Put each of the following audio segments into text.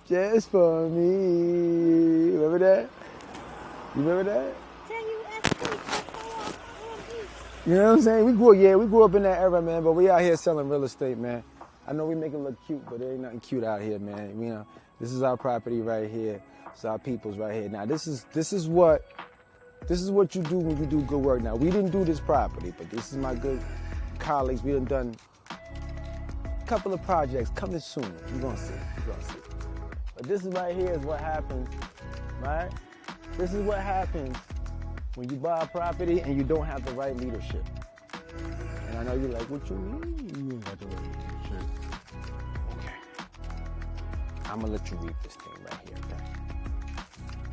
Just for me. Remember that? You remember that? You know what I'm saying? We grew up in that era, man, but we out here selling real estate, man. I know we make it look cute, but there ain't nothing cute out here, man. You know, this is our property right here. It's our people's right here. Now, this is what you do when you do good work. Now, we didn't do this property, but this is my good colleagues. We done a couple of projects coming soon. You're gonna see. But this is right here is what happens, right? This is what happens when you buy a property and you don't have the right leadership. And I know you're like, what you mean you ain't got the right leadership? Okay. I'm gonna let you read this thing right here, okay?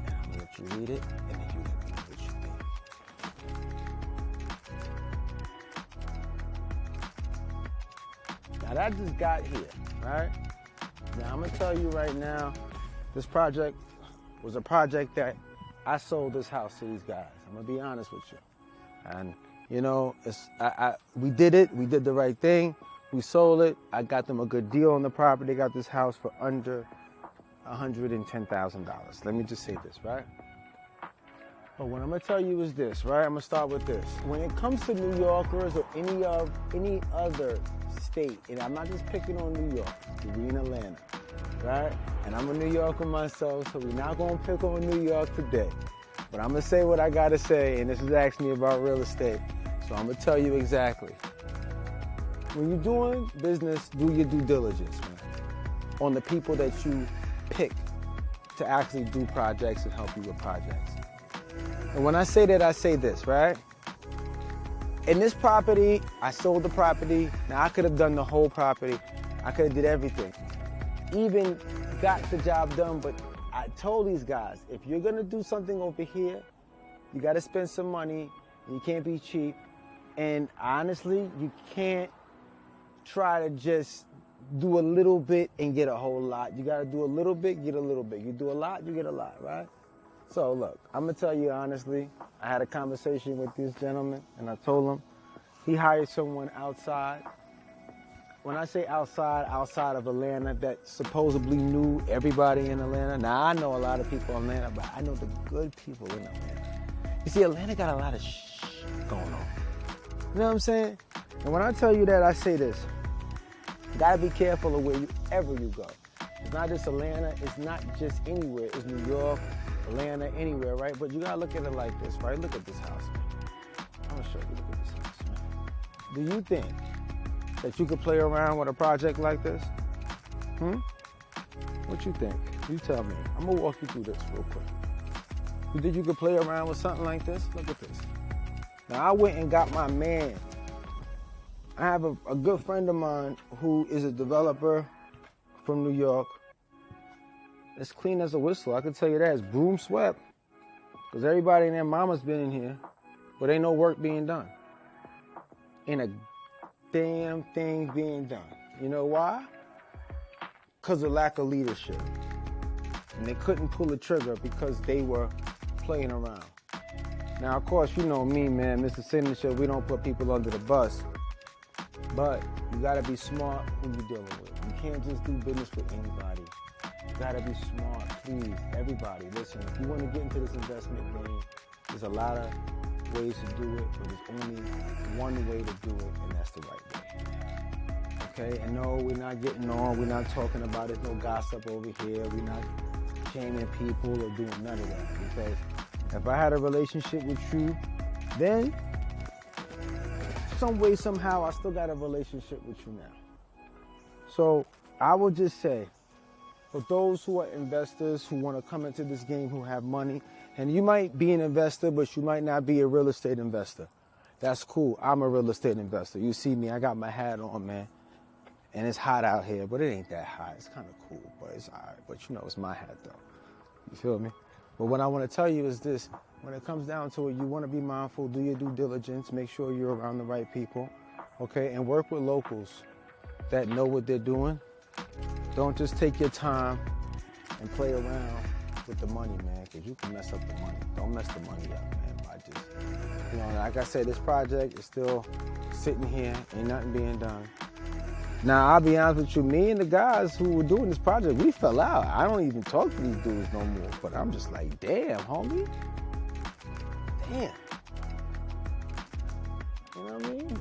And I'm gonna let you read it, and then you let me know what you think. Now that just got here, right? Now I'm gonna tell you right now, this project was a project that I sold this house to these guys. I'm gonna be honest with you. And you know, we did it, we did the right thing, we sold it, I got them a good deal on the property, they got this house for under $110,000. Let me just say this, right? But what I'm gonna tell you is this, right? I'm gonna start with this. When it comes to New Yorkers or any other state, and I'm not just picking on New York, we in Atlanta, right? And I'm a New Yorker myself, so we're not gonna pick on New York today. But I'm gonna say what I gotta say, and this is asking me about real estate, so I'm gonna tell you exactly. When you're doing business, do your due diligence, man, on the people that you pick to actually do projects and help you with projects. And when I say that, I say this, right? In this property, I sold the property. Now, I could have done the whole property. I could have did everything. Even got the job done, but I told these guys, if you're gonna do something over here, you gotta spend some money. You can't be cheap. And honestly, you can't try to just do a little bit and get a whole lot. You gotta do a little bit, get a little bit. You do a lot, you get a lot, right? So look, I'm gonna tell you honestly, I had a conversation with this gentleman and I told him he hired someone outside. When I say outside of Atlanta that supposedly knew everybody in Atlanta. Now I know a lot of people in Atlanta, but I know the good people in Atlanta. You see, Atlanta got a lot of going on. You know what I'm saying? And when I tell you that, I say this. You gotta be careful of wherever you go. It's not just Atlanta, it's not just anywhere. It's New York, Atlanta, anywhere, right? But you gotta look at it like this, right? Look at this house, man. I'm gonna show you, look at this house, man. Do you think that you could play around with a project like this? What you think? You tell me. I'm gonna walk you through this real quick. You think you could play around with something like this? Look at this. Now I went and got my man. I have a good friend of mine who is a developer from New York. It's clean as a whistle, I can tell you that. It's broom swept. Because everybody and their mama's been in here, but ain't no work being done. Ain't a damn thing being done. You know why? Because of lack of leadership. And they couldn't pull the trigger because they were playing around. Now, of course, you know me, man, Mr. Signature, we don't put people under the bus. But you gotta be smart who you're dealing with. You can't just do business with anybody. You gotta be smart, please. Everybody, listen, if you wanna get into this investment game, there's a lot of ways to do it, but there's only one way to do it, and that's the right way. Okay, and no, we're not getting on, we're not talking about it, no gossip over here, we're not shaming people or doing none of that, because if I had a relationship with you, then some way, somehow, I still got a relationship with you now. So I would just say, for those who are investors who want to come into this game, who have money, and you might be an investor, but you might not be a real estate investor. That's cool. I'm a real estate investor. You see me, I got my hat on, man. And it's hot out here, but it ain't that hot. It's kind of cool, but it's all right. But you know, it's my hat, though. You feel me? But what I want to tell you is this. When it comes down to it, you want to be mindful, do your due diligence, make sure you're around the right people, okay? And work with locals that know what they're doing. Don't just take your time and play around with the money, man, because you can mess up the money. Don't mess the money up, man, by just, you know, like I said, this project is still sitting here, ain't nothing being done. Now, I'll be honest with you, me and the guys who were doing this project, we fell out. I don't even talk to these dudes no more. But I'm just like, damn, homie. Damn. You know what I mean?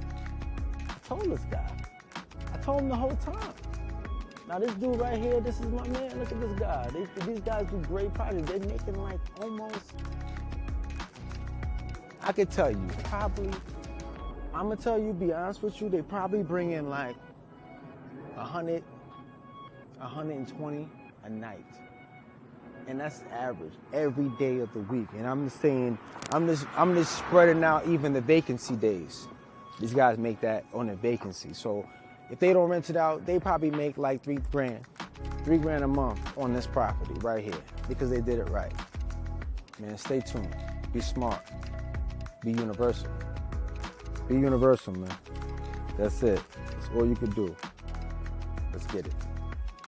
I told this guy. I told him the whole time. Now this dude right here, this is my man. Look at this guy. These guys do great projects. They're making like almost, I could tell you, probably, I'm gonna tell you, be honest with you, they probably bring in like 100, 120 a night. And that's average every day of the week. And I'm just saying, I'm just spreading out even the vacancy days. These guys make that on the vacancy. So if they don't rent it out, they probably make like $3,000 a month on this property right here because they did it right. Man, stay tuned. Be smart. Be universal. Be universal, man. That's it. That's all you can do. Let's get it.